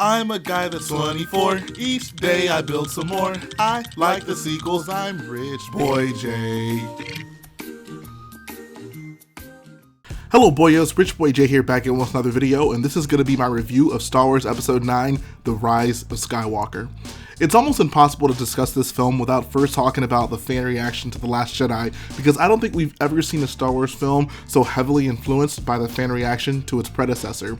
I'm a guy that's 24. Each day I build some more. I like the sequels. I'm Rich Boy J. Hello boyos, Rich Boy J here back in with another video, and this is going to be my review of Star Wars Episode 9, The Rise of Skywalker. It's almost impossible to discuss this film without first talking about the fan reaction to The Last Jedi, because I don't think we've ever seen a Star Wars film so heavily influenced by the fan reaction to its predecessor.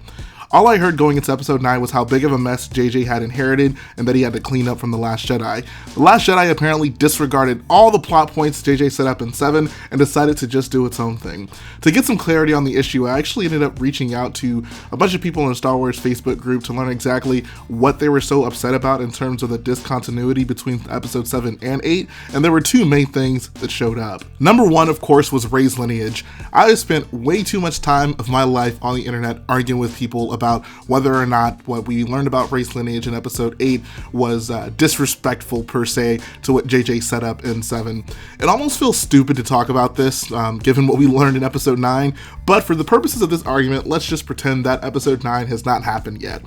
All I heard going into episode 9 was how big of a mess JJ had inherited and that he had to clean up from The Last Jedi. The Last Jedi apparently disregarded all the plot points JJ set up in 7 and decided to just do its own thing. To get some clarity on the issue, I actually ended up reaching out to a bunch of people in the Star Wars Facebook group to learn exactly what they were so upset about in terms of the discontinuity between episode 7 and 8, and there were two main things that showed up. Number one, of course, was Rey's lineage. I have spent way too much time of my life on the internet arguing with people about whether or not what we learned about Rey's lineage in episode 8 was disrespectful per se to what JJ set up in 7. It almost feels stupid to talk about this given what we learned in episode 9, but for the purposes of this argument, let's just pretend that episode 9 has not happened yet.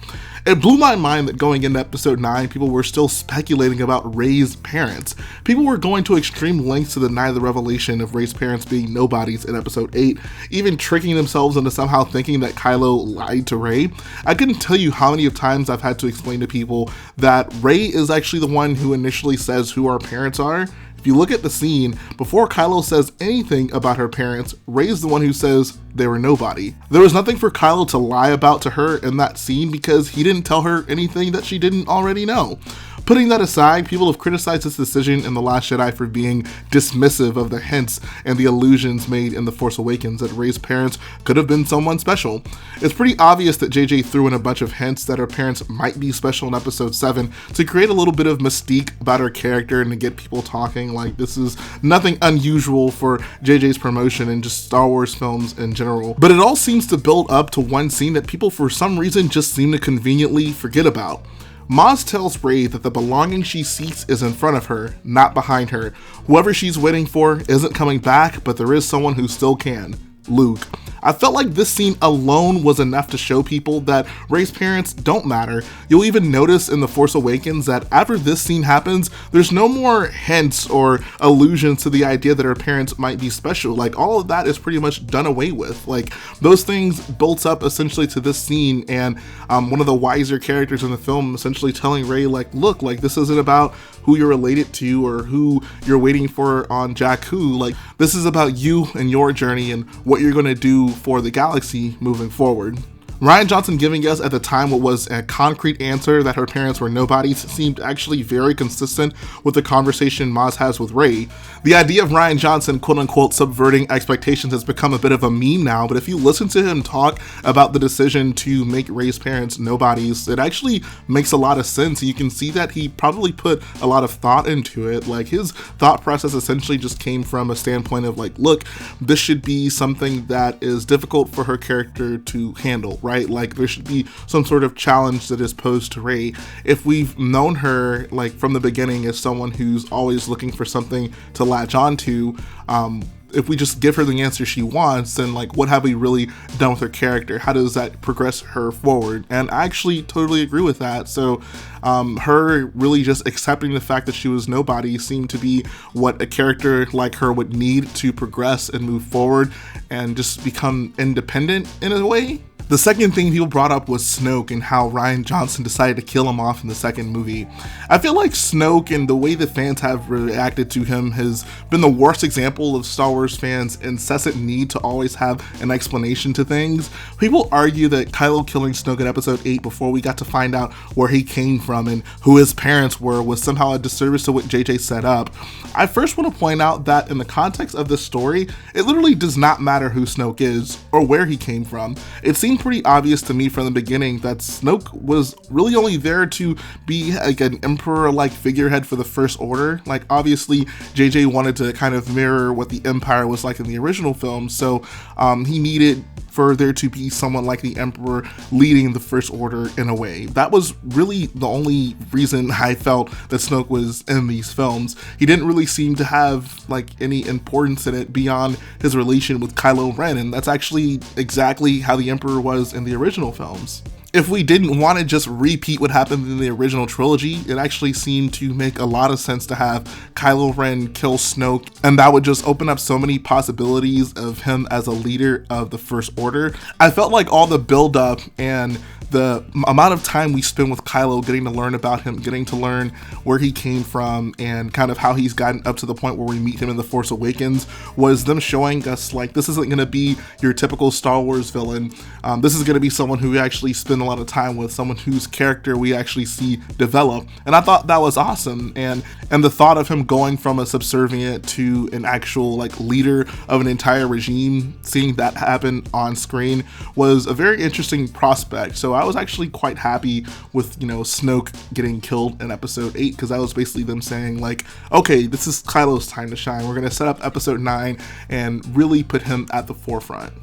It blew my mind that going into episode 9, people were still speculating about Rey's parents. People were going to extreme lengths to deny the revelation of Rey's parents being nobodies in episode 8, even tricking themselves into somehow thinking that Kylo lied to Rey. I couldn't tell you how many times I've had to explain to people that Rey is actually the one who initially says who our parents are. If you look at the scene, before Kylo says anything about her parents, Rey's the one who says they were nobody. There was nothing for Kylo to lie about to her in that scene because he didn't tell her anything that she didn't already know. Putting that aside, people have criticized this decision in The Last Jedi for being dismissive of the hints and the allusions made in The Force Awakens that Rey's parents could have been someone special. It's pretty obvious that JJ threw in a bunch of hints that her parents might be special in episode 7 to create a little bit of mystique about her character and to get people talking like this is nothing unusual for JJ's promotion and just Star Wars films in general. But it all seems to build up to one scene that people for some reason just seem to conveniently forget about. Maz tells Rey that the belonging she seeks is in front of her, not behind her. Whoever she's waiting for isn't coming back, but there is someone who still can. Luke. I felt like this scene alone was enough to show people that Rey's parents don't matter. You'll even notice in The Force Awakens that after this scene happens, there's no more hints or allusions to the idea that her parents might be special. Like, all of that is pretty much done away with. Like, those things built up essentially to this scene, and one of the wiser characters in the film essentially telling Rey, like, look, like, this isn't about who you're related to or who you're waiting for on Jakku. Like, this is about you and your journey and what you're going to do for the galaxy moving forward. Rian Johnson giving us at the time what was a concrete answer that her parents were nobodies seemed actually very consistent with the conversation Maz has with Rey. The idea of Rian Johnson quote-unquote subverting expectations has become a bit of a meme now, but if you listen to him talk about the decision to make Rey's parents nobodies, it actually makes a lot of sense. You can see that he probably put a lot of thought into it. Like, his thought process essentially just came from a standpoint of like, look, this should be something that is difficult for her character to handle, right? Like, there should be some sort of challenge that is posed to Rey. If we've known her like from the beginning as someone who's always looking for something to latch onto, if we just give her the answer she wants, then like, what have we really done with her character? How does that progress her forward? And I actually totally agree with that. So her really just accepting the fact that she was nobody seemed to be what a character like her would need to progress and move forward and just become independent in a way. The second thing people brought up was Snoke and how Rian Johnson decided to kill him off in the second movie. I feel like Snoke and the way the fans have reacted to him has been the worst example of Star Wars fans' incessant need to always have an explanation to things. People argue that Kylo killing Snoke in episode 8 before we got to find out where he came from and who his parents were was somehow a disservice to what JJ set up. I first want to point out that in the context of this story, it literally does not matter who Snoke is or where he came from. It seemed pretty obvious to me from the beginning that Snoke was really only there to be like an emperor-like figurehead for the First Order. Like, obviously JJ wanted to kind of mirror what the Empire was like in the original film, so he needed for there to be someone like the Emperor leading the First Order in a way. That was really the only reason I felt that Snoke was in these films. He didn't really seem to have like any importance in it beyond his relation with Kylo Ren, and that's actually exactly how the Emperor was in the original films. If we didn't want to just repeat what happened in the original trilogy, it actually seemed to make a lot of sense to have Kylo Ren kill Snoke, and that would just open up so many possibilities of him as a leader of the First Order. I felt like all the build up and the amount of time we spend with Kylo getting to learn about him, getting to learn where he came from, and kind of how he's gotten up to the point where we meet him in The Force Awakens, was them showing us like this isn't going to be your typical Star Wars villain. This is going to be someone who we actually spend a lot of time with, someone whose character we actually see develop, and I thought that was awesome. And the thought of him going from a subservient to an actual like leader of an entire regime, seeing that happen on screen was a very interesting prospect. So I was actually quite happy with, Snoke getting killed in episode 8, because that was basically them saying like, okay, this is Kylo's time to shine. We're going to set up episode 9 and really put him at the forefront.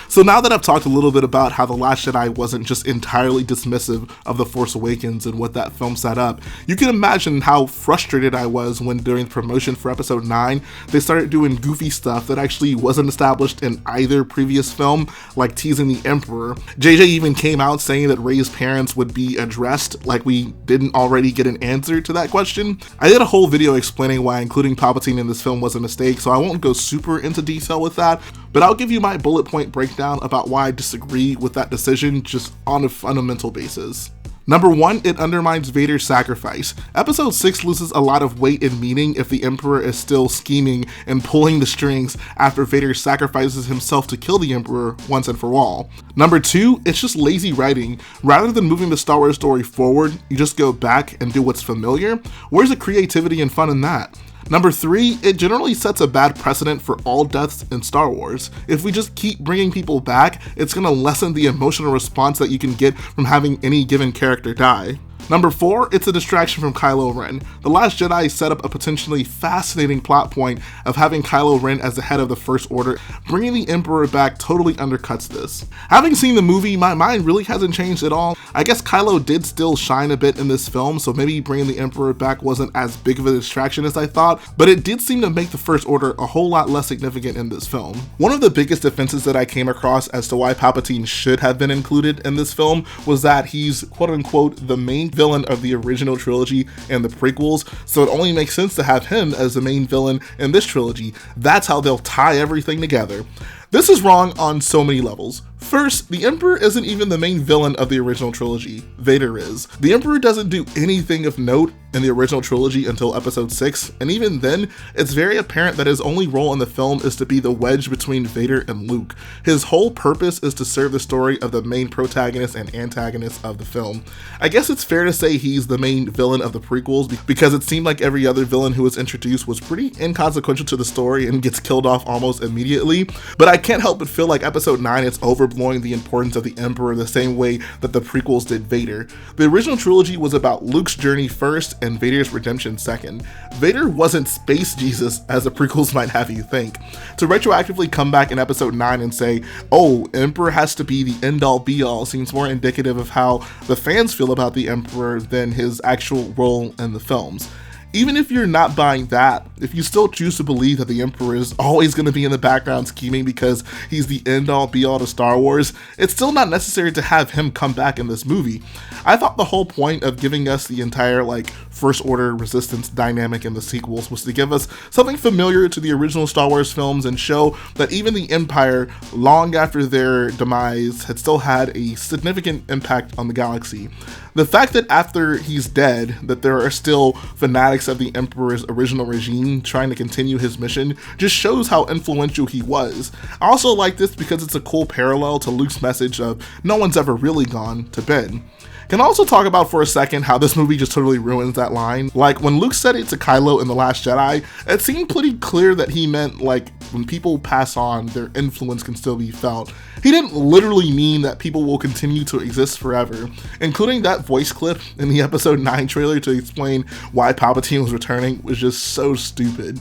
So now that I've talked a little bit about how The Last Jedi wasn't just entirely dismissive of The Force Awakens and what that film set up, you can imagine how frustrated I was when during the promotion for episode 9, they started doing goofy stuff that actually wasn't established in either previous film, like teasing the Emperor. JJ even came out saying that Rey's parents would be addressed, like we didn't already get an answer to that question. I did a whole video explaining why including Palpatine in this film was a mistake, so I won't go super into detail with that, but I'll give you my bullet point breakdown about why I disagree with that decision just on a fundamental basis. Number 1, it undermines Vader's sacrifice. Episode 6 loses a lot of weight and meaning if the Emperor is still scheming and pulling the strings after Vader sacrifices himself to kill the Emperor once and for all. Number 2, it's just lazy writing. Rather than moving the Star Wars story forward, you just go back and do what's familiar. Where's the creativity and fun in that? Number 3, it generally sets a bad precedent for all deaths in Star Wars. If we just keep bringing people back, it's going to lessen the emotional response that you can get from having any given character die. Number 4, it's a distraction from Kylo Ren. The Last Jedi set up a potentially fascinating plot point of having Kylo Ren as the head of the First Order. Bringing the Emperor back totally undercuts this. Having seen the movie, my mind really hasn't changed at all. I guess Kylo did still shine a bit in this film, so maybe bringing the Emperor back wasn't as big of a distraction as I thought, but it did seem to make the First Order a whole lot less significant in this film. One of the biggest defenses that I came across as to why Palpatine should have been included in this film was that he's quote-unquote the main villain of the original trilogy and the prequels, so it only makes sense to have him as the main villain in this trilogy. That's how they'll tie everything together. This is wrong on so many levels. First, the Emperor isn't even the main villain of the original trilogy. Vader is. The Emperor doesn't do anything of note in the original trilogy until episode 6, and even then, it's very apparent that his only role in the film is to be the wedge between Vader and Luke. His whole purpose is to serve the story of the main protagonist and antagonist of the film. I guess it's fair to say he's the main villain of the prequels, because it seemed like every other villain who was introduced was pretty inconsequential to the story and gets killed off almost immediately, but I can't help but feel like episode 9 is overblowing the importance of the Emperor the same way that the prequels did Vader. The original trilogy was about Luke's journey first and Vader's redemption second. Vader wasn't space Jesus as the prequels might have you think. To retroactively come back in episode 9 and say, oh, Emperor has to be the end all be all seems more indicative of how the fans feel about the Emperor than his actual role in the films. Even if you're not buying that, if you still choose to believe that the Emperor is always going to be in the background scheming because he's the end-all be-all to Star Wars, it's still not necessary to have him come back in this movie. I thought the whole point of giving us the entire First Order Resistance dynamic in the sequels was to give us something familiar to the original Star Wars films and show that even the Empire, long after their demise, had still had a significant impact on the galaxy. The fact that after he's dead, that there are still fanatics of the Emperor's original regime trying to continue his mission just shows how influential he was. I also like this because it's a cool parallel to Luke's message of no one's ever really gone to bed. Can also talk about for a second how this movie just totally ruins that line. Like when Luke said it to Kylo in The Last Jedi, it seemed pretty clear that he meant when people pass on, their influence can still be felt. He didn't literally mean that people will continue to exist forever. Including that voice clip in the episode 9 trailer to explain why Palpatine was returning was just so stupid.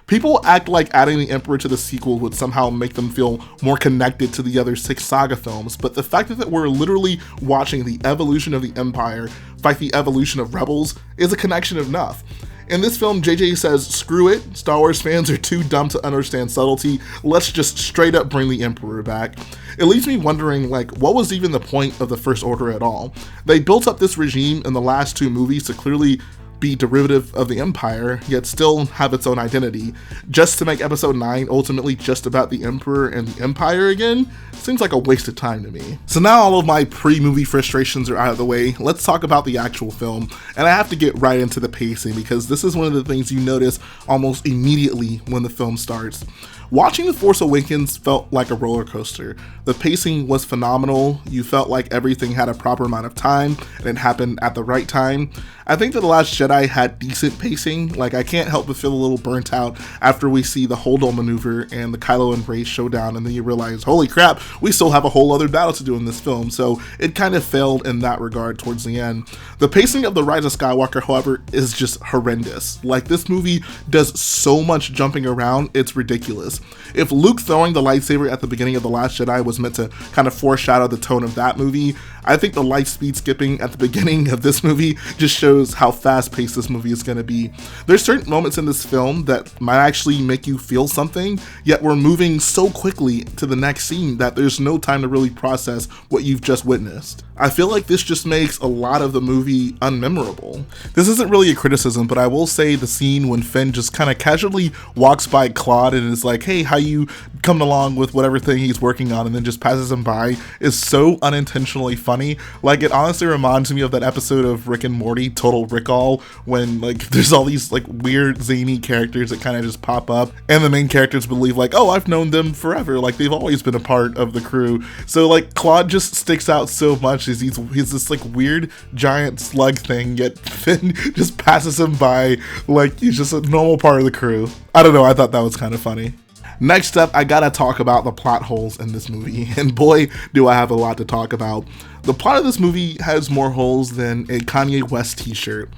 People act like adding the Emperor to the sequel would somehow make them feel more connected to the other 6 saga films, but the fact that we're literally watching the evolution of the Empire fight the evolution of Rebels is a connection enough. In this film, JJ says, screw it, Star Wars fans are too dumb to understand subtlety, let's just straight up bring the Emperor back. It leaves me wondering, like, what was even the point of the First Order at all? They built up this regime in the last 2 movies to clearly be derivative of the Empire, yet still have its own identity. Just to make episode 9 ultimately just about the Emperor and the Empire again seems like a waste of time to me. So now all of my pre-movie frustrations are out of the way, let's talk about the actual film. And I have to get right into the pacing because this is one of the things you notice almost immediately when the film starts. Watching The Force Awakens felt like a roller coaster. The pacing was phenomenal, you felt like everything had a proper amount of time and it happened at the right time. I think that The Last Jedi had decent pacing, like I can't help but feel a little burnt out after we see the Holdo maneuver and the Kylo and Rey showdown, and then you realize, holy crap, we still have a whole other battle to do in this film, so it kind of failed in that regard towards the end. The pacing of The Rise of Skywalker, however, is just horrendous. Like, this movie does so much jumping around, it's ridiculous. If Luke throwing the lightsaber at the beginning of The Last Jedi was meant to kind of foreshadow the tone of that movie, I think the light speed skipping at the beginning of this movie just shows how fast-paced this movie is going to be. There's certain moments in this film that might actually make you feel something, yet we're moving so quickly to the next scene that there's no time to really process what you've just witnessed. I feel like this just makes a lot of the movie unmemorable. This isn't really a criticism, but I will say the scene when Finn just kind of casually walks by Claude and is like, hey, how you coming along with whatever thing he's working on, and then just passes him by, is so unintentionally funny. Like, it honestly reminds me of that episode of Rick and Morty, Total Recall, when like there's all these like weird zany characters that kind of just pop up and the main characters believe like, oh, I've known them forever, like they've always been a part of the crew. So like Claude just sticks out so much as he's this like weird giant slug thing, yet Finn just passes him by like he's just a normal part of the crew. I don't know, I thought that was kind of funny. Next up, I gotta talk about the plot holes in this movie, and boy, do I have a lot to talk about. The plot of this movie has more holes than a Kanye West t-shirt.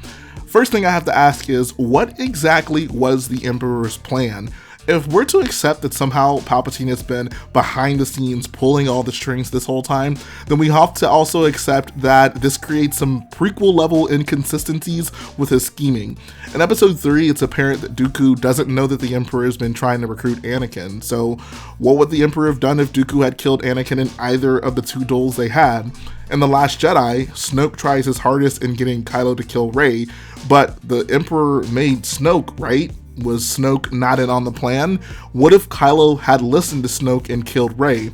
First thing I have to ask is, what exactly was the Emperor's plan? If we're to accept that somehow Palpatine has been behind the scenes pulling all the strings this whole time, then we have to also accept that this creates some prequel level inconsistencies with his scheming. In episode 3, it's apparent that Dooku doesn't know that the Emperor has been trying to recruit Anakin, so what would the Emperor have done if Dooku had killed Anakin in either of the 2 duels they had? In The Last Jedi, Snoke tries his hardest in getting Kylo to kill Rey, but the Emperor made Snoke, right? Was Snoke not in on the plan? What if Kylo had listened to Snoke and killed Rey?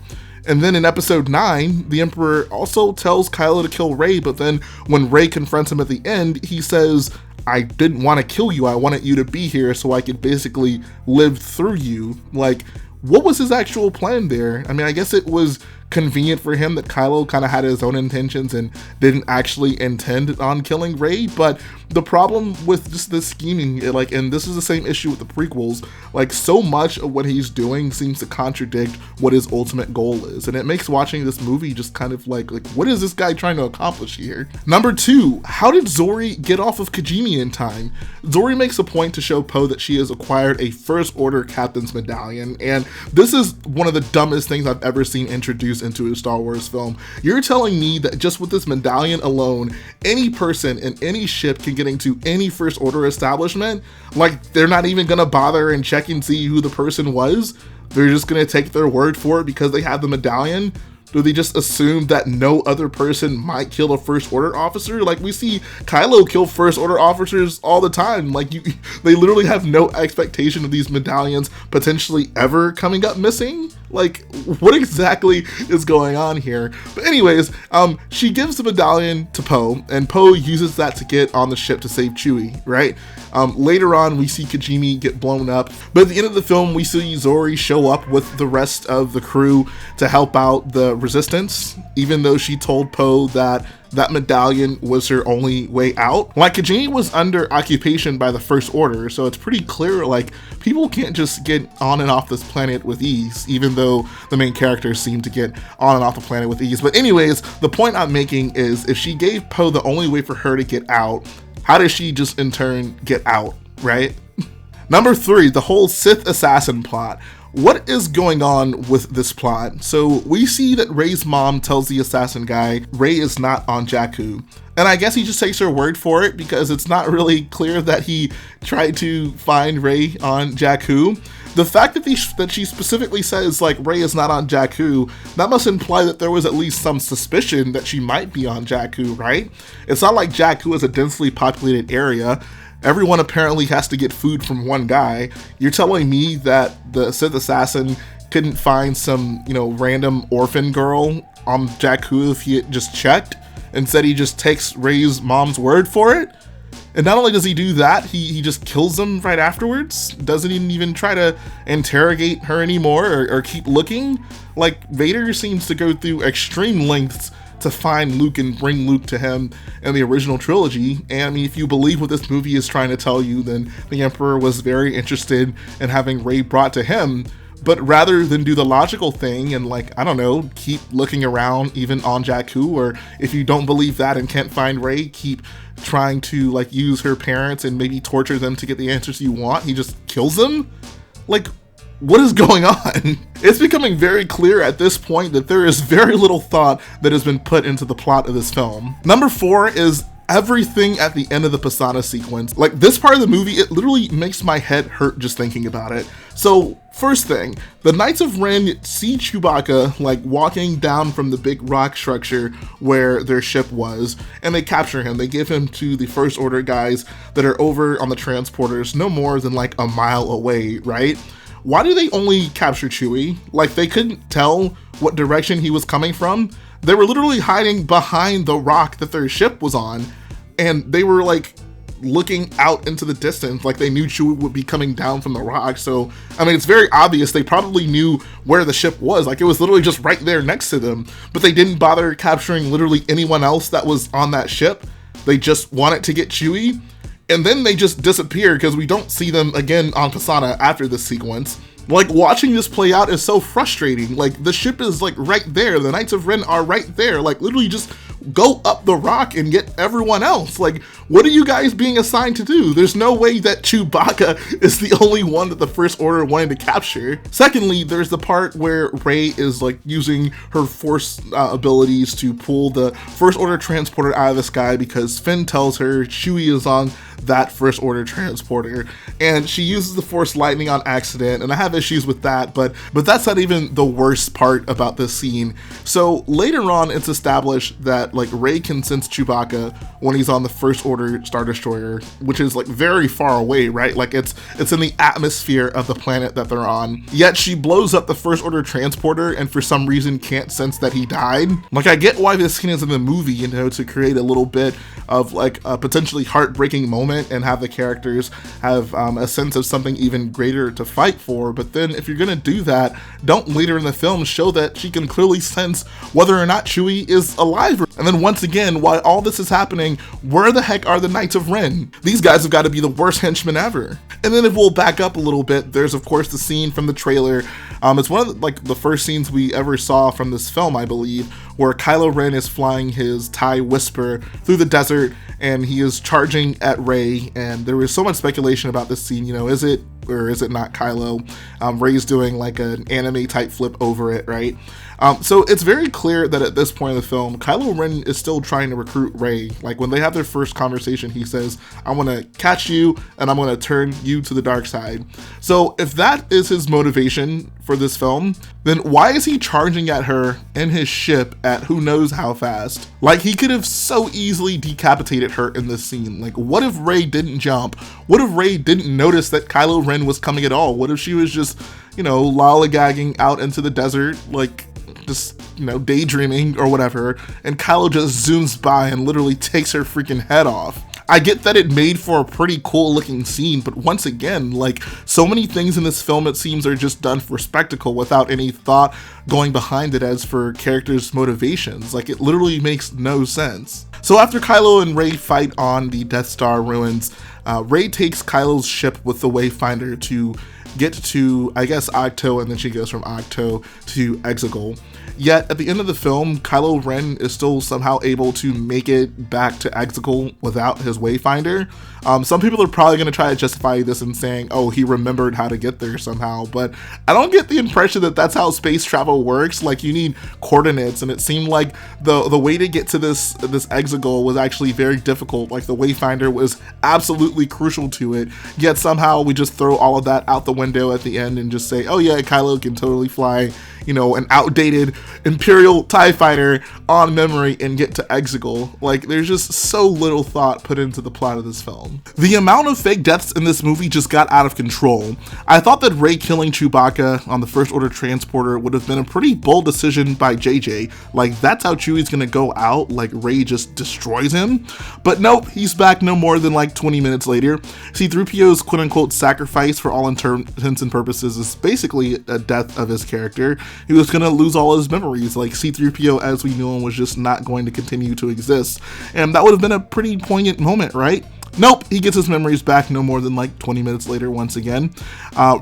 And then in episode 9, the Emperor also tells Kylo to kill Rey, but then when Rey confronts him at the end, he says, I didn't want to kill you, I wanted you to be here so I could basically live through you. Like, what was his actual plan there? I mean, I guess it was convenient for him that Kylo kind of had his own intentions and didn't actually intend on killing Rey, but the problem with just this scheming, and this is the same issue with the prequels, like so much of what he's doing seems to contradict what his ultimate goal is, and it makes watching this movie just kind of like what is this guy trying to accomplish here? Number 2, how did Zori get off of Kijimi in time? Zori makes a point to show Poe that she has acquired a First Order Captain's Medallion, and this is one of the dumbest things I've ever seen introduced into a Star Wars film. You're telling me that just with this medallion alone, any person in any ship can get into any First Order establishment? Like, they're not even gonna bother and check and see who the person was? They're just gonna take their word for it because they have the medallion? Do they just assume that no other person might kill a First Order officer? Like, we see Kylo kill First Order officers all the time. Like, they literally have no expectation of these medallions potentially ever coming up missing. Like, what exactly is going on here? But anyways, she gives the medallion to Poe, and Poe uses that to get on the ship to save Chewie, right? Later on, we see Kijimi get blown up, but at the end of the film, we see Zori show up with the rest of the crew to help out the Resistance, even though she told Poe that that medallion was her only way out. Like, Kijimi was under occupation by the First Order, so it's pretty clear, like, people can't just get on and off this planet with ease, even though the main characters seem to get on and off the planet with ease. But anyways, the point I'm making is, if she gave Poe the only way for her to get out, how does she just in turn get out, right? Number 3, the whole Sith assassin plot. what is going on with this plot? So we see that Rey's mom tells the assassin guy Rey is not on Jakku. And I guess he just takes her word for it because it's not really clear that he tried to find Rey on Jakku. The fact that she specifically says like Rey is not on Jakku, that must imply that there was at least some suspicion that she might be on Jakku, right? It's not like Jakku is a densely populated area. Everyone apparently has to get food from one guy. You're telling me that the Sith assassin couldn't find some, random orphan girl on Jakku if he had just checked? Instead, he just takes Rey's mom's word for it? And not only does he do that, he just kills them right afterwards? Doesn't even try to interrogate her anymore or keep looking? Like, Vader seems to go through extreme lengths to find Luke and bring Luke to him in the original trilogy. And I mean, if you believe what this movie is trying to tell you, then the Emperor was very interested in having Rey brought to him. But rather than do the logical thing and keep looking around even on Jakku, or if you don't believe that and can't find Rey, keep trying to use her parents and maybe torture them to get the answers you want, he just kills them? What is going on? It's becoming very clear at this point that there is very little thought that has been put into the plot of this film. Number 4 is everything at the end of the Pisana sequence. This part of the movie, it literally makes my head hurt just thinking about it. So first thing, the Knights of Ren see Chewbacca walking down from the big rock structure where their ship was, and they capture him. They give him to the First Order guys that are over on the transporters no more than a mile away, right? Why do they only capture Chewie? They couldn't tell what direction he was coming from? They were literally hiding behind the rock that their ship was on, and they were looking out into the distance they knew Chewie would be coming down from the rock. So, I mean, it's very obvious they probably knew where the ship was. It was literally just right there next to them, but they didn't bother capturing literally anyone else that was on that ship. They just wanted to get Chewie. And then they just disappear because we don't see them again on Pisana after this sequence. Watching this play out is so frustrating. The ship is right there. The Knights of Ren are right there. Literally just go up the rock and get everyone else. What are you guys being assigned to do? There's no way that Chewbacca is the only one that the First Order wanted to capture. Secondly, there's the part where Rey is using her force abilities to pull the First Order transporter out of the sky because Finn tells her Chewie is on that First Order transporter, and she uses the Force lightning on accident, and I have issues with that, but that's not even the worst part about this scene. So later on, it's established that Rey can sense Chewbacca when he's on the First Order Star Destroyer, which is very far away, right? It's in the atmosphere of the planet that they're on. Yet she blows up the First Order transporter and for some reason can't sense that he died. I get why this scene is in the movie, to create a little bit of a potentially heartbreaking moment and have the characters have a sense of something even greater to fight for. But then if you're gonna do that, don't later in the film show that she can clearly sense whether or not Chewie is alive. And then once again, while all this is happening, where the heck are the Knights of Ren? These guys have got to be the worst henchmen ever. And then if we'll back up a little bit, there's of course the scene from the trailer. It's one of the first scenes we ever saw from this film, I believe, where Kylo Ren is flying his TIE Whisper through the desert and he is charging at Rey, and there was so much speculation about this scene, is it or is it not Kylo? Rey's doing an anime type flip over it, right? So it's very clear that at this point in the film, Kylo Ren is still trying to recruit Rey. When they have their first conversation, he says, I want to catch you and I'm going to turn you to the dark side. So if that is his motivation for this film, then why is he charging at her in his ship at who knows how fast? He could have so easily decapitated her in this scene. What if Rey didn't jump? What if Rey didn't notice that Kylo Ren was coming at all? What if she was just, lollygagging out into the desert, daydreaming or whatever, and Kylo just zooms by and literally takes her freaking head off? I get that it made for a pretty cool looking scene, but once again, so many things in this film, it seems, are just done for spectacle without any thought going behind it as for characters' motivations. It literally makes no sense. So after Kylo and Rey fight on the Death Star ruins, Rey takes Kylo's ship with the Wayfinder to get to, I guess, Ahch-To, and then she goes from Ahch-To to Exegol. Yet at the end of the film, Kylo Ren is still somehow able to make it back to Exegol without his Wayfinder. Some people are probably going to try to justify this in saying, oh, he remembered how to get there somehow, but I don't get the impression that that's how space travel works. Like, you need coordinates, and it seemed like the way to get to this Exegol was actually very difficult. Like, the Wayfinder was absolutely crucial to it, yet somehow we just throw all of that out the window at the end and just say, oh yeah, Kylo can totally fly, you know, an outdated Imperial TIE fighter on memory and get to Exegol. Like, there's just so little thought put into the plot of this film. The amount of fake deaths in this movie just got out of control. I thought that Rey killing Chewbacca on the First Order transporter would have been a pretty bold decision by JJ. Like, that's how Chewie's gonna go out, like Rey just destroys him. But nope, he's back no more than like 20 minutes later. C-3PO's quote-unquote sacrifice for all intents and purposes is basically a death of his character. He was gonna lose all his memories. Like, C-3PO as we knew him was just not going to continue to exist. And that would have been a pretty poignant moment, right? Nope, he gets his memories back no more than like 20 minutes later once again.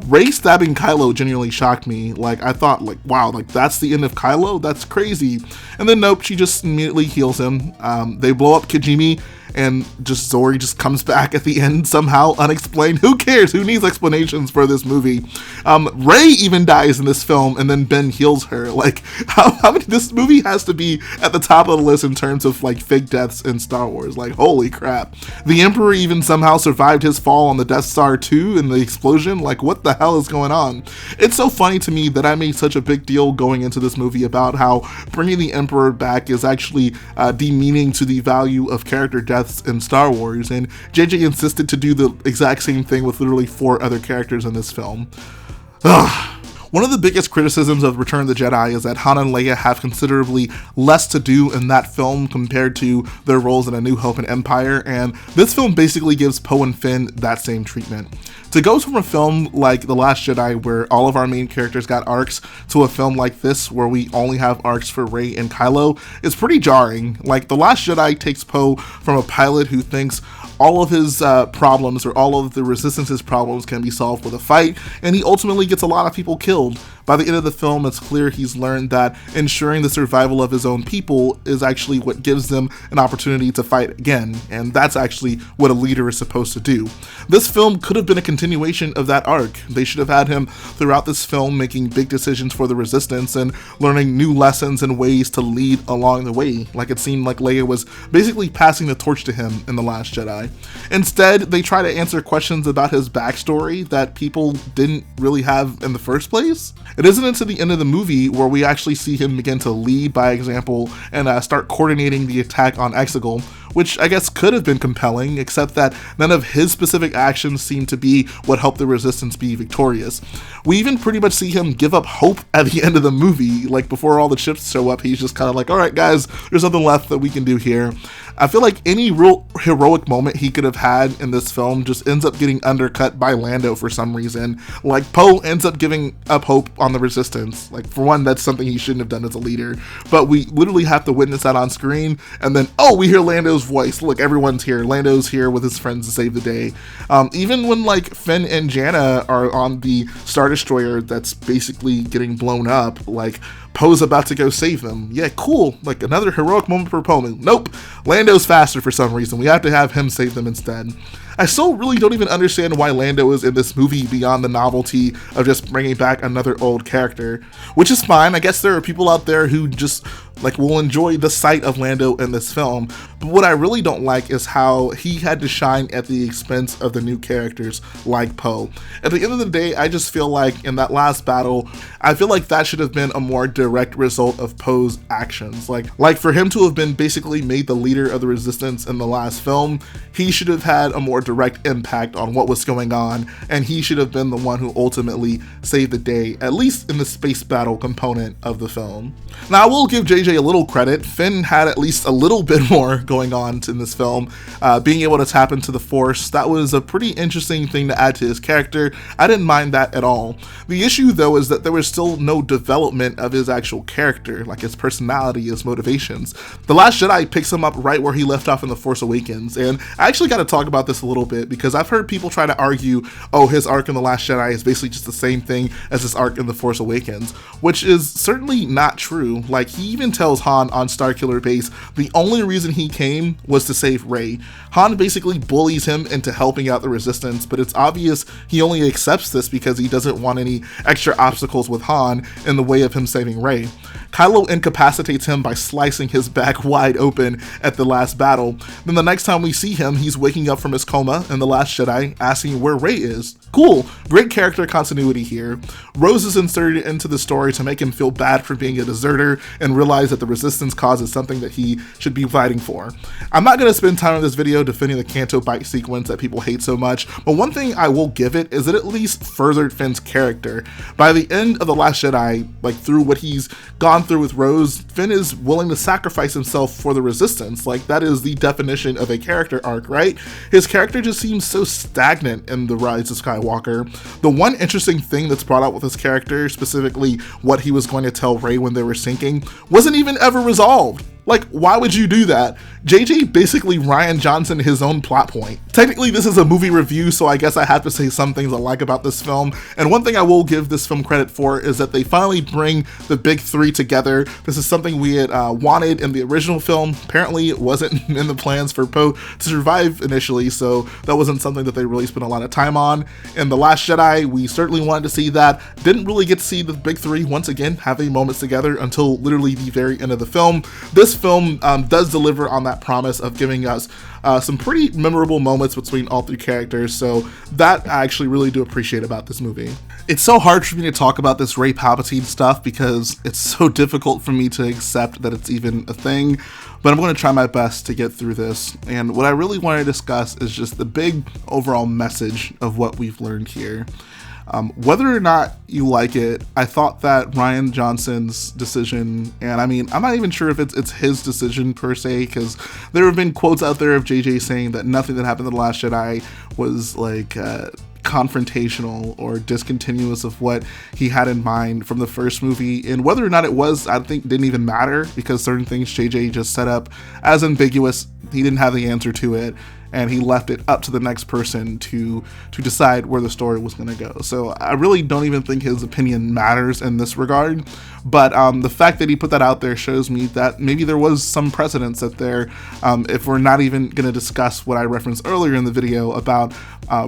Rey stabbing Kylo genuinely shocked me. Like, I thought, like, wow, like that's the end of Kylo? That's crazy. And then nope, she just immediately heals him. They blow up Kijimi, and just Zori just comes back at the end somehow, unexplained. Who cares? Who needs explanations for this movie? Rey even dies in this film, and then Ben heals her. Like, how many? This movie has to be at the top of the list in terms of like fake deaths in Star Wars. Like, holy crap! The Emperor even somehow survived his fall on the Death Star 2 in the explosion. Like, what the hell is going on? It's so funny to me that I made such a big deal going into this movie about how bringing the Emperor back is actually demeaning to the value of character deaths in Star Wars, and JJ insisted to do the exact same thing with literally 4 other characters in this film. Ugh. One of the biggest criticisms of Return of the Jedi is that Han and Leia have considerably less to do in that film compared to their roles in A New Hope and Empire, and this film basically gives Poe and Finn that same treatment. To go from a film like The Last Jedi, where all of our main characters got arcs, to a film like this, where we only have arcs for Rey and Kylo, is pretty jarring. Like, The Last Jedi takes Poe from a pilot who thinks all of his problems, or all of the Resistance's problems, can be solved with a fight, and he ultimately gets a lot of people killed. By the end of the film, it's clear he's learned that ensuring the survival of his own people is actually what gives them an opportunity to fight again, and that's actually what a leader is supposed to do. This film could have been a continuation of that arc. They should have had him throughout this film making big decisions for the Resistance and learning new lessons and ways to lead along the way, like it seemed like Leia was basically passing the torch to him in The Last Jedi. Instead, they try to answer questions about his backstory that people didn't really have in the first place. It isn't until the end of the movie where we actually see him begin to lead by example and start coordinating the attack on Exegol, which I guess could have been compelling, except that none of his specific actions seem to be what helped the Resistance be victorious. We even pretty much see him give up hope at the end of the movie. Like, before all the ships show up, he's just kind of like, alright guys, there's nothing left that we can do here. I feel like any real heroic moment he could have had in this film just ends up getting undercut by Lando for some reason. Like, Poe ends up giving up hope on the Resistance. Like, for one, that's something he shouldn't have done as a leader, but we literally have to witness that on screen, and then, oh, we hear Lando's voice. Look, everyone's here. Lando's here with his friends to save the day. Even when, like, Finn and Janna are on the Star Destroyer that's basically getting blown up, like, Poe's about to go save them. Yeah, cool. Like, another heroic moment for Poe. Nope. Lando's faster for some reason. We have to have him save them instead. I still really don't even understand why Lando is in this movie beyond the novelty of just bringing back another old character, which is fine. I guess there are people out there who just will enjoy the sight of Lando in this film, but what I really don't like is how he had to shine at the expense of the new characters like Poe. At the end of the day, I just feel like in that last battle, I feel like that should have been a more direct result of Poe's actions. Like for him to have been basically made the leader of the Resistance in the last film, he should have had a more direct impact on what was going on, and he should have been the one who ultimately saved the day, at least in the space battle component of the film. Now, I will give JJ JJ a little credit. Finn had at least a little bit more going on in this film. Being able to tap into the Force, that was a pretty interesting thing to add to his character. I didn't mind that at all. The issue though is that there was still no development of his actual character, like his personality, his motivations. The Last Jedi picks him up right where he left off in The Force Awakens, and I actually got to talk about this a little bit because I've heard people try to argue, oh, his arc in The Last Jedi is basically just the same thing as his arc in The Force Awakens, which is certainly not true. Like, he even tells Han on Starkiller Base the only reason he came was to save Rey. Han basically bullies him into helping out the Resistance, but it's obvious he only accepts this because he doesn't want any extra obstacles with Han in the way of him saving Rey. Kylo incapacitates him by slicing his back wide open at the last battle. Then the next time we see him, he's waking up from his coma in The Last Jedi, asking where Rey is. Cool, great character continuity here. Rose is inserted into the story to make him feel bad for being a deserter and realize that the Resistance cause is something that he should be fighting for. I'm not going to spend time in this video defending the Canto Bight sequence that people hate so much, but one thing I will give it is that it at least furthered Finn's character. By the end of The Last Jedi, like through what he's gone through with Rose, Finn is willing to sacrifice himself for the Resistance. Like, that is the definition of a character arc, right? His character just seems so stagnant in The Rise of Skywalker. The one interesting thing that's brought out with his character, specifically what he was going to tell Rey when they were sinking, wasn't even ever resolved. Like, why would you do that? JJ basically Rian Johnson his own plot point. Technically, this is a movie review, so I guess I have to say some things I like about this film. And one thing I will give this film credit for is that they finally bring the big three together. This is something we had wanted in the original film. Apparently, it wasn't in the plans for Poe to survive initially, so that wasn't something that they really spent a lot of time on. In The Last Jedi, we certainly wanted to see that. Didn't really get to see the big three once again having moments together until literally the very end of the film. This film does deliver on that promise of giving us some pretty memorable moments between all three characters, so that I actually really do appreciate about this movie. It's so hard for me to talk about this Rey Palpatine stuff because it's so difficult for me to accept that it's even a thing, but I'm going to try my best to get through this. And what I really want to discuss is just the big overall message of what we've learned here. Whether or not you like it, I thought that Rian Johnson's decision, and I mean, I'm not even sure if it's his decision per se, because there have been quotes out there of JJ saying that nothing that happened in The Last Jedi was like confrontational or discontinuous of what he had in mind from the first movie. And whether or not it was, I think didn't even matter, because certain things JJ just set up as ambiguous. He didn't have the answer to it, and he left it up to the next person to decide where the story was going to go. So I really don't even think his opinion matters in this regard. But the fact that he put that out there shows me that maybe there was some precedence that there, if we're not even going to discuss what I referenced earlier in the video about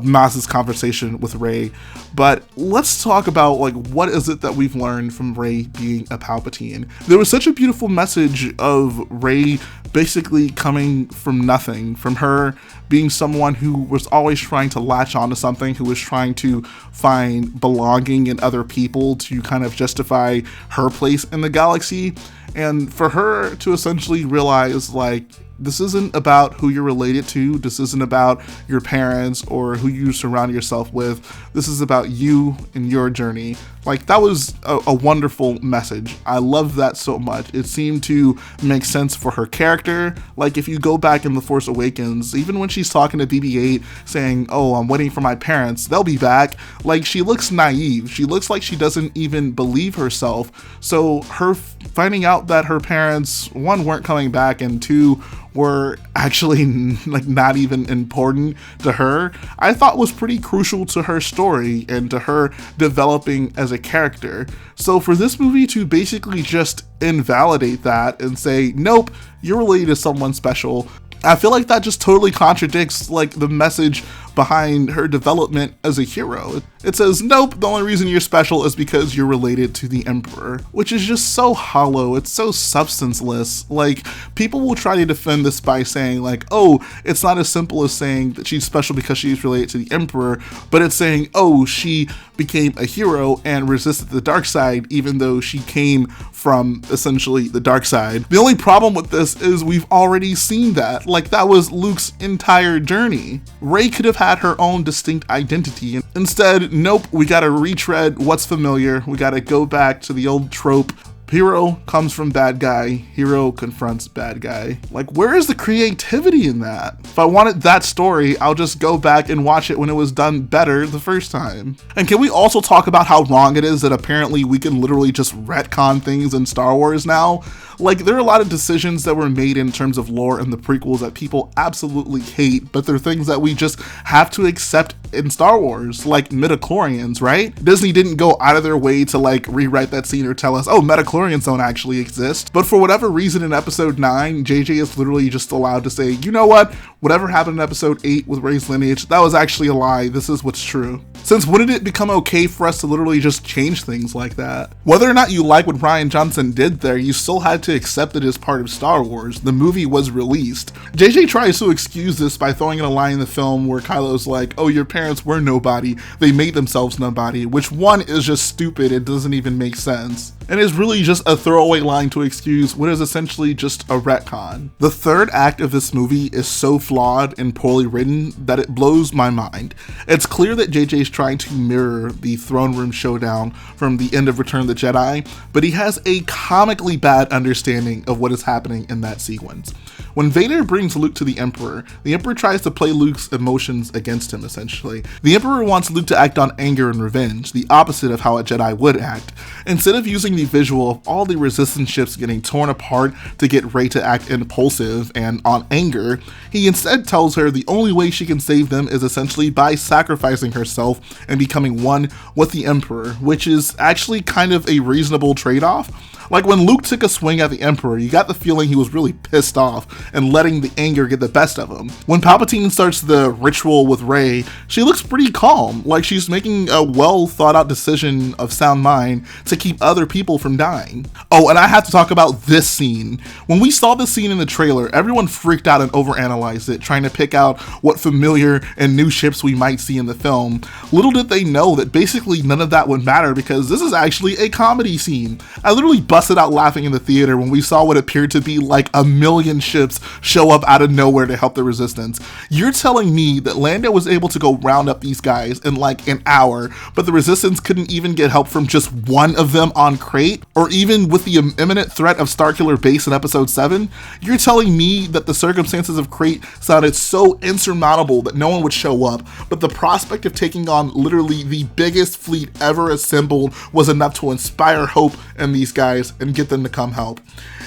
Maz's conversation with Rey. But let's talk about, like, what is it that we've learned from Rey being a Palpatine? There was such a beautiful message of Rey basically coming from nothing, from her being someone who was always trying to latch onto something, who was trying to find belonging in other people to kind of justify her place in the galaxy, and for her to essentially realize, like, this isn't about who you're related to, this isn't about your parents or who you surround yourself with, this is about you and your journey. Like, that was a wonderful message. I love that so much. It seemed to make sense for her character. Like, if you go back in The Force Awakens, even when she's talking to BB-8 saying, oh, I'm waiting for my parents, they'll be back, like, she looks naive. She looks like she doesn't even believe herself. So her finding out that her parents, one, weren't coming back, and two, were actually like not even important to her, I thought was pretty crucial to her story and to her developing as a character. So for this movie to basically just invalidate that and say, nope, you're related to someone special, I feel like that just totally contradicts, like, the message behind her development as a hero. It says, nope, the only reason you're special is because you're related to the Emperor, which is just so hollow. It's so substanceless. Like, people will try to defend this by saying, like, oh, it's not as simple as saying that she's special because she's related to the Emperor, but it's saying, oh, she became a hero and resisted the dark side even though she came from essentially the dark side. The only problem with this is we've already seen that. Like, that was Luke's entire journey. Rey could have had her own distinct identity. Instead, nope, we gotta retread what's familiar. We gotta go back to the old trope. Hero comes from bad guy, hero confronts bad guy. Like, where is the creativity in that? If I wanted that story, I'll just go back and watch it when it was done better the first time. And can we also talk about how wrong it is that apparently we can literally just retcon things in Star Wars now? Like, there are a lot of decisions that were made in terms of lore in the prequels that people absolutely hate, but they're things that we just have to accept in Star Wars, like midichlorians, right? Disney didn't go out of their way to like rewrite that scene or tell us, oh, midichlorians don't actually exist. But for whatever reason in episode 9, JJ is literally just allowed to say, you know what? Whatever happened in episode 8 with Rey's lineage, that was actually a lie. This is what's true. Since when did it become okay for us to literally just change things like that? Whether or not you like what Rian Johnson did there, you still had to accept it as part of Star Wars. The movie was released. JJ tries to excuse this by throwing in a line in the film where Kylo's like, oh, your parents were nobody. They made themselves nobody, which one is just stupid. It doesn't even make sense. And is really just a throwaway line to excuse what is essentially just a retcon. The third act of this movie is so flawed and poorly written that it blows my mind. It's clear that JJ is trying to mirror the throne room showdown from the end of Return of the Jedi, but he has a comically bad understanding of what is happening in that sequence. When Vader brings Luke to the Emperor tries to play Luke's emotions against him, essentially. The Emperor wants Luke to act on anger and revenge, the opposite of how a Jedi would act. Instead of using the visual of all the Resistance ships getting torn apart to get Rey to act impulsive and on anger, he instead tells her the only way she can save them is essentially by sacrificing herself and becoming one with the Emperor, which is actually kind of a reasonable trade-off. Like when Luke took a swing at the Emperor, you got the feeling he was really pissed off and letting the anger get the best of him. When Palpatine starts the ritual with Rey, she looks pretty calm, like she's making a well thought out decision of sound mind to keep other people from dying. Oh, and I have to talk about this scene. When we saw this scene in the trailer, everyone freaked out and overanalyzed it, trying to pick out what familiar and new ships we might see in the film. Little did they know that basically none of that would matter because this is actually a comedy scene. I literally busted out laughing in the theater when we saw what appeared to be like 1 million ships show up out of nowhere to help the Resistance. You're telling me that Lando was able to go round up these guys in like an hour, but the Resistance couldn't even get help from just one of them on Crate, or even with the imminent threat of Starkiller Base in episode 7? You're telling me that the circumstances of Crate sounded so insurmountable that no one would show up, but the prospect of taking on literally the biggest fleet ever assembled was enough to inspire hope in these guys and get them to come help.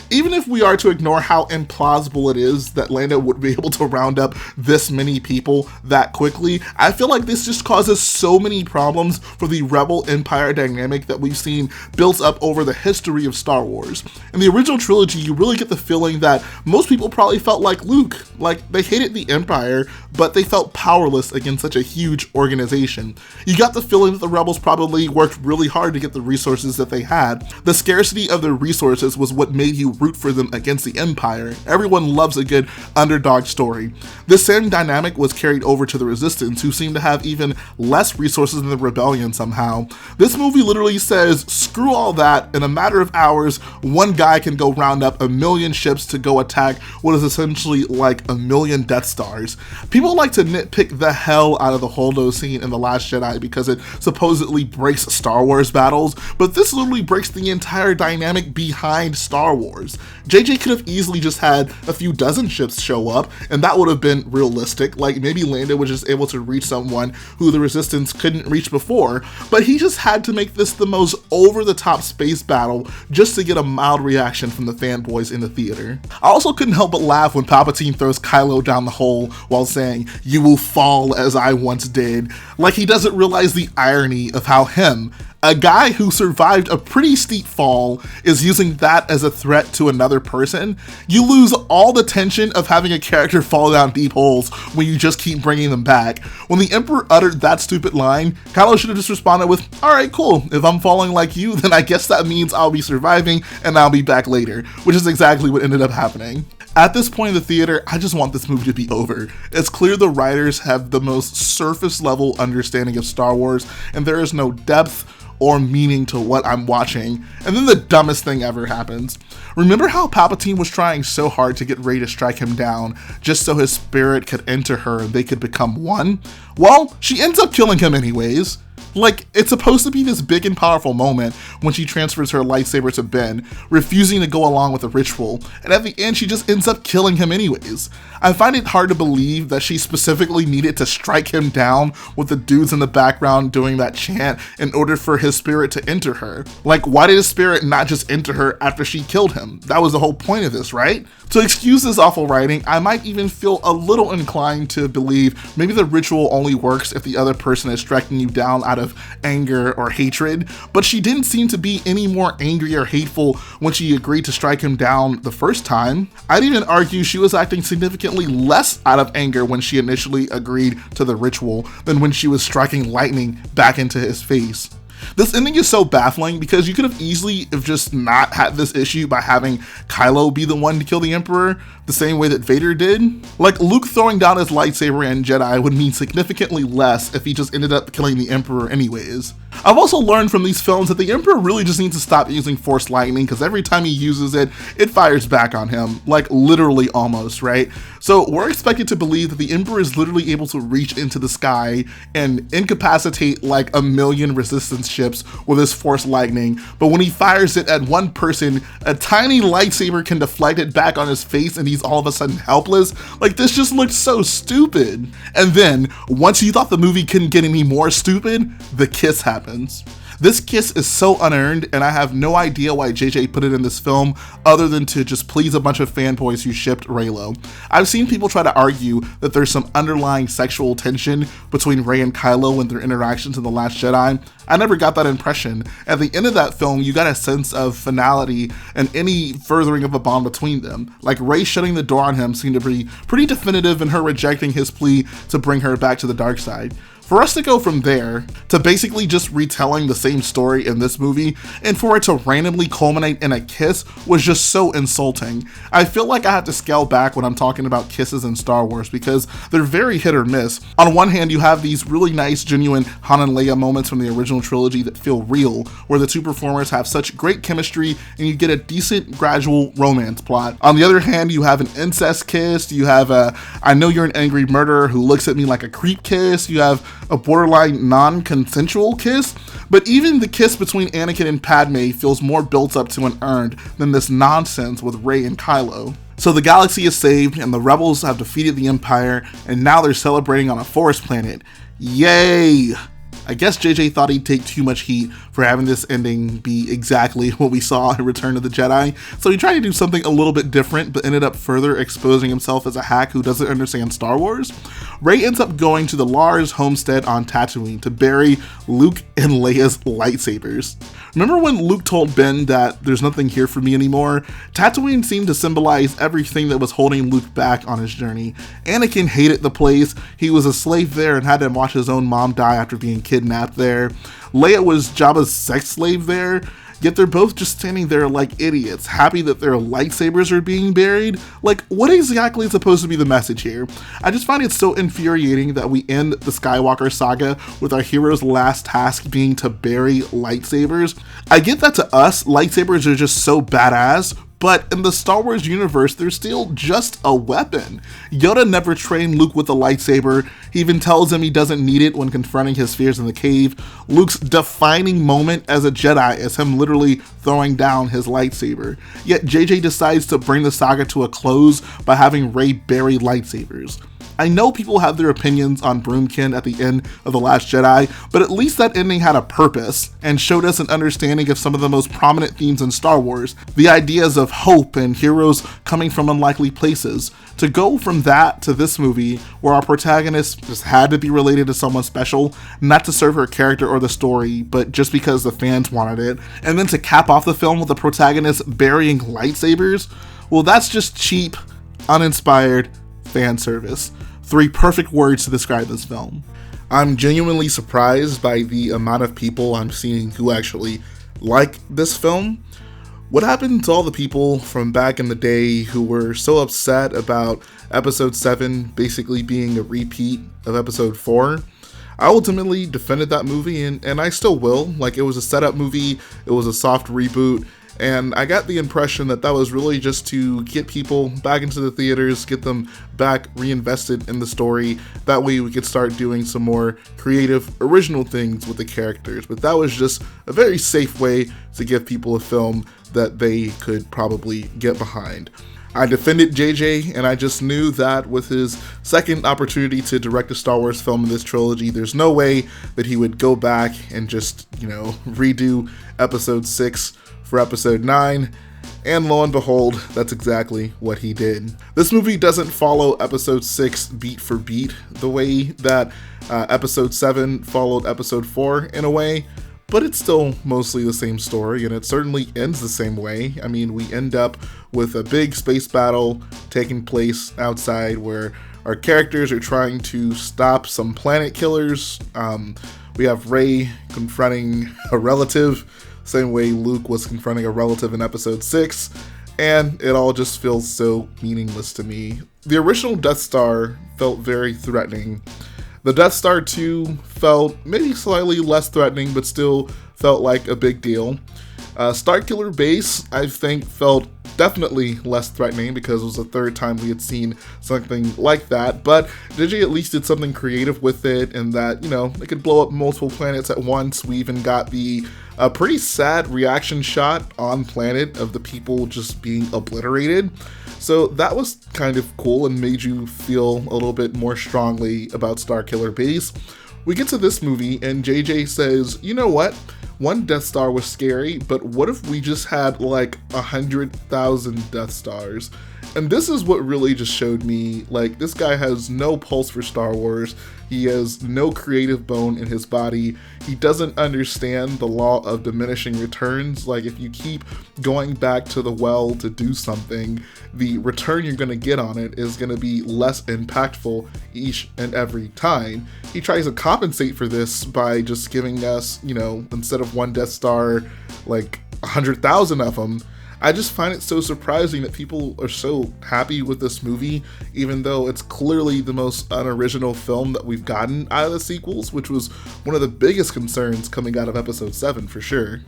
Even if we are to ignore how implausible it is that Lando would be able to round up this many people that quickly, I feel like this just causes so many problems for the Rebel Empire dynamic that we've seen built up over the history of Star Wars. In the original trilogy, you really get the feeling that most people probably felt like Luke, like they hated the Empire, but they felt powerless against such a huge organization. You got the feeling that the Rebels probably worked really hard to get the resources that they had. The scarcity of their resources was what made you root for them against the Empire. Everyone loves a good underdog story. This same dynamic was carried over to the Resistance, who seem to have even less resources than the Rebellion somehow. This movie literally says, screw all that, in a matter of hours, one guy can go round up 1 million ships to go attack what is essentially like 1 million Death Stars. People like to nitpick the hell out of the Holdo scene in The Last Jedi because it supposedly breaks Star Wars battles, but this literally breaks the entire dynamic behind Star Wars. JJ could have easily just had a few dozen ships show up, and that would have been realistic. Like maybe Lando was just able to reach someone who the Resistance couldn't reach before, but he just had to make this the most over-the-top space battle just to get a mild reaction from the fanboys in the theater. I also couldn't help but laugh when Palpatine throws Kylo down the hole while saying, "You will fall as I once did." Like he doesn't realize the irony of how him, a guy who survived a pretty steep fall, is using that as a threat to another person. You lose all the tension of having a character fall down deep holes when you just keep bringing them back. When the Emperor uttered that stupid line, Kylo should have just responded with, "Alright, cool. If I'm falling like you, then I guess that means I'll be surviving and I'll be back later," which is exactly what ended up happening. At this point in the theater, I just want this movie to be over. It's clear the writers have the most surface level understanding of Star Wars, and there is no depth or meaning to what I'm watching, and then the dumbest thing ever happens. Remember how Palpatine was trying so hard to get Rey to strike him down just so his spirit could enter her and they could become one? Well, she ends up killing him anyways. Like, it's supposed to be this big and powerful moment when she transfers her lightsaber to Ben, refusing to go along with the ritual, and at the end she just ends up killing him anyways. I find it hard to believe that she specifically needed to strike him down with the dudes in the background doing that chant in order for his spirit to enter her. Like, why did his spirit not just enter her after she killed him? That was the whole point of this, right? To excuse this awful writing, I might even feel a little inclined to believe maybe the ritual only works if the other person is striking you down out of anger or hatred, but she didn't seem to be any more angry or hateful when she agreed to strike him down the first time. I'd even argue she was acting significantly less out of anger when she initially agreed to the ritual than when she was striking lightning back into his face. This ending is so baffling because you could have easily have just not had this issue by having Kylo be the one to kill the Emperor the same way that Vader did. Like, Luke throwing down his lightsaber in Jedi would mean significantly less if he just ended up killing the Emperor anyways. I've also learned from these films that the Emperor really just needs to stop using Force lightning because every time he uses it, it fires back on him, like literally almost, right? So we're expected to believe that the Emperor is literally able to reach into the sky and incapacitate like a million resistance ships with his Force lightning, but when he fires it at one person, a tiny lightsaber can deflect it back on his face and he's all of a sudden helpless. Like, this just looked so stupid. And then, once you thought the movie couldn't get any more stupid, the kiss happens. This kiss is so unearned, and I have no idea why JJ put it in this film other than to just please a bunch of fanboys who shipped Reylo. I've seen people try to argue that there's some underlying sexual tension between Rey and Kylo in their interactions in The Last Jedi. I never got that impression. At the end of that film, you got a sense of finality and any furthering of a bond between them. Like, Rey shutting the door on him seemed to be pretty definitive in her rejecting his plea to bring her back to the dark side. For us to go from there to basically just retelling the same story in this movie and for it to randomly culminate in a kiss was just so insulting. I feel like I have to scale back when I'm talking about kisses in Star Wars because they're very hit or miss. On one hand, you have these really nice, genuine Han and Leia moments from the original trilogy that feel real, where the two performers have such great chemistry and you get a decent, gradual romance plot. On the other hand, you have an incest kiss, you have a I know you're an angry murderer who looks at me like a creep kiss, you have a borderline non-consensual kiss, but even the kiss between Anakin and Padme feels more built up to and earned than this nonsense with Rey and Kylo. So the galaxy is saved and the rebels have defeated the Empire and now they're celebrating on a forest planet. Yay! I guess JJ thought he'd take too much heat for having this ending be exactly what we saw in Return of the Jedi, so he tried to do something a little bit different, but ended up further exposing himself as a hack who doesn't understand Star Wars. Rey ends up going to the Lars homestead on Tatooine to bury Luke and Leia's lightsabers. Remember when Luke told Ben that there's nothing here for me anymore? Tatooine seemed to symbolize everything that was holding Luke back on his journey. Anakin hated the place, he was a slave there and had to watch his own mom die after being kidnapped there. Leia was Jabba's sex slave there, yet they're both just standing there like idiots, happy that their lightsabers are being buried. Like, what exactly is supposed to be the message here? I just find it so infuriating that we end the Skywalker saga with our hero's last task being to bury lightsabers. I get that to us, lightsabers are just so badass, but in the Star Wars universe, they're still just a weapon. Yoda never trained Luke with a lightsaber. He even tells him he doesn't need it when confronting his fears in the cave. Luke's defining moment as a Jedi is him literally throwing down his lightsaber. Yet JJ decides to bring the saga to a close by having Rey bury lightsabers. I know people have their opinions on Broomkin at the end of The Last Jedi, but at least that ending had a purpose and showed us an understanding of some of the most prominent themes in Star Wars, the ideas of hope and heroes coming from unlikely places. To go from that to this movie, where our protagonist just had to be related to someone special, not to serve her character or the story, but just because the fans wanted it, and then to cap off the film with the protagonist burying lightsabers, well, that's just cheap, uninspired fan service. 3 perfect words to describe this film. I'm genuinely surprised by the amount of people I'm seeing who actually like this film. What happened to all the people from back in the day who were so upset about episode 7 basically being a repeat of episode 4? I ultimately defended that movie and I still will. Like, it was a setup movie, it was a soft reboot, And I got the impression that that was really just to get people back into the theaters, get them back reinvested in the story. That way we could start doing some more creative, original things with the characters. But that was just a very safe way to give people a film that they could probably get behind. I defended JJ, and I just knew that with his second opportunity to direct a Star Wars film in this trilogy, there's no way that he would go back and just, redo episode 6 for episode 9. And lo and behold, that's exactly what he did. This movie doesn't follow episode 6 beat for beat the way that episode 7 followed episode 4 in a way, but it's still mostly the same story, and it certainly ends the same way. I mean, we end up with a big space battle taking place outside where our characters are trying to stop some planet killers. We have Rey confronting a relative, same way Luke was confronting a relative in episode 6, and it all just feels so meaningless to me. The original Death Star felt very threatening. The Death Star 2 felt maybe slightly less threatening, but still felt like a big deal. Starkiller Base, I think, felt definitely less threatening because it was the third time we had seen something like that, but JJ at least did something creative with it, and that, it could blow up multiple planets at once. We even got the pretty sad reaction shot on planet of the people just being obliterated. So that was kind of cool and made you feel a little bit more strongly about Starkiller Base. We get to this movie and JJ says, you know what? One Death Star was scary, but what if we just had like 100,000 Death Stars? And this is what really just showed me, like, this guy has no pulse for Star Wars. He has no creative bone in his body. He doesn't understand the law of diminishing returns. Like, if you keep going back to the well to do something, the return you're going to get on it is going to be less impactful each and every time. He tries to compensate for this by just giving us, instead of one Death Star, like 100,000 of them. I just find it so surprising that people are so happy with this movie, even though it's clearly the most unoriginal film that we've gotten out of the sequels, which was one of the biggest concerns coming out of episode 7 for sure.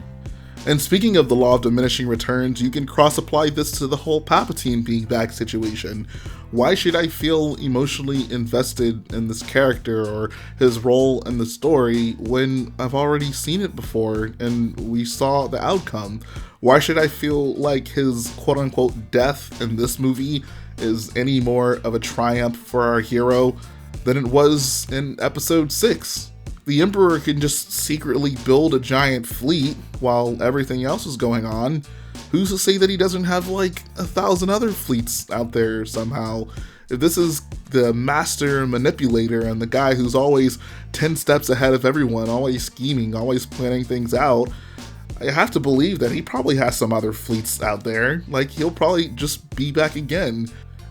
And speaking of the law of diminishing returns, you can cross-apply this to the whole Palpatine being back situation. Why should I feel emotionally invested in this character or his role in the story when I've already seen it before and we saw the outcome? Why should I feel like his quote-unquote death in this movie is any more of a triumph for our hero than it was in episode 6? The Emperor can just secretly build a giant fleet while everything else is going on. Who's to say that he doesn't have like 1,000 other fleets out there somehow? If this is the master manipulator and the guy who's always 10 steps ahead of everyone, always scheming, always planning things out, I have to believe that he probably has some other fleets out there. Like, he'll probably just be back again.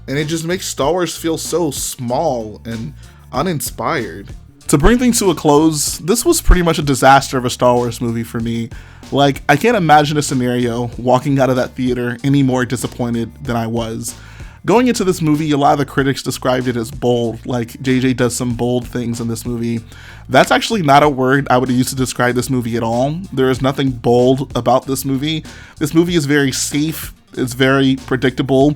And it just makes Star Wars feel so small and uninspired. To bring things to a close, this was pretty much a disaster of a Star Wars movie for me. Like, I can't imagine a scenario walking out of that theater any more disappointed than I was. Going into this movie, a lot of the critics described it as bold, like JJ does some bold things in this movie. That's actually not a word I would use to describe this movie at all. There is nothing bold about this movie. This movie is very safe, it's very predictable.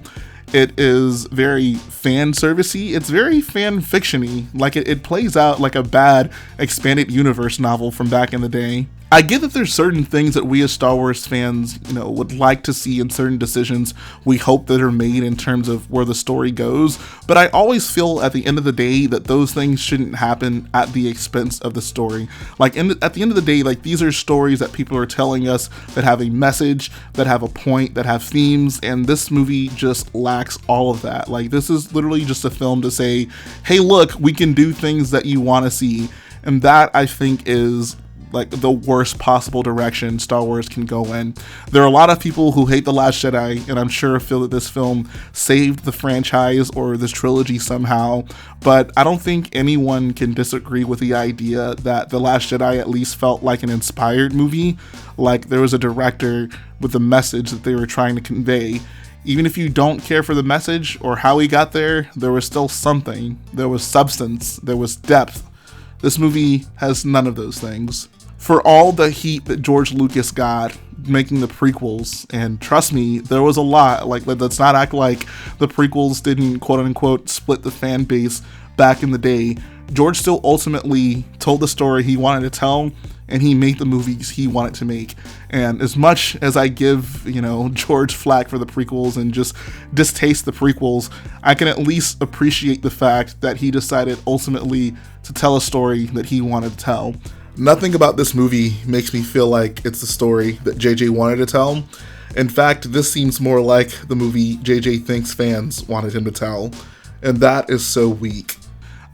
It is very fan servicey. It's very fan fiction-y. Like it plays out like a bad expanded universe novel from back in the day. I get that there's certain things that we as Star Wars fans, would like to see in certain decisions we hope that are made in terms of where the story goes, but I always feel at the end of the day that those things shouldn't happen at the expense of the story. Like at the end of the day, like these are stories that people are telling us that have a message, that have a point, that have themes, and this movie just lacks all of that. Like this is literally just a film to say, hey look, we can do things that you want to see, and that I think is like the worst possible direction Star Wars can go in. There are a lot of people who hate The Last Jedi, and I'm sure feel that this film saved the franchise or this trilogy somehow, but I don't think anyone can disagree with the idea that The Last Jedi at least felt like an inspired movie, like there was a director with a message that they were trying to convey. Even if you don't care for the message or how he got there, there was still something. There was substance, there was depth. This movie has none of those things. For all the heat that George Lucas got, making the prequels, and trust me, there was a lot. Like, let's not act like the prequels didn't quote unquote split the fan base back in the day. George still ultimately told the story he wanted to tell, and he made the movies he wanted to make. And as much as I give, George flack for the prequels and just distaste the prequels, I can at least appreciate the fact that he decided ultimately to tell a story that he wanted to tell. Nothing about this movie makes me feel like it's the story that JJ wanted to tell. In fact, this seems more like the movie JJ thinks fans wanted him to tell, and that is so weak.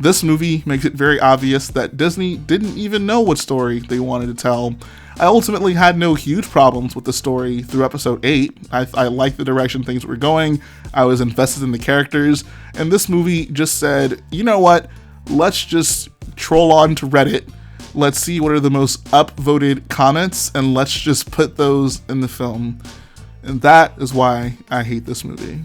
This movie makes it very obvious that Disney didn't even know what story they wanted to tell. I ultimately had no huge problems with the story through episode 8. I liked the direction things were going. I was invested in the characters, and this movie just said, you know what, let's just troll on to Reddit. Let's see what are the most upvoted comments, and let's just put those in the film. And that is why I hate this movie.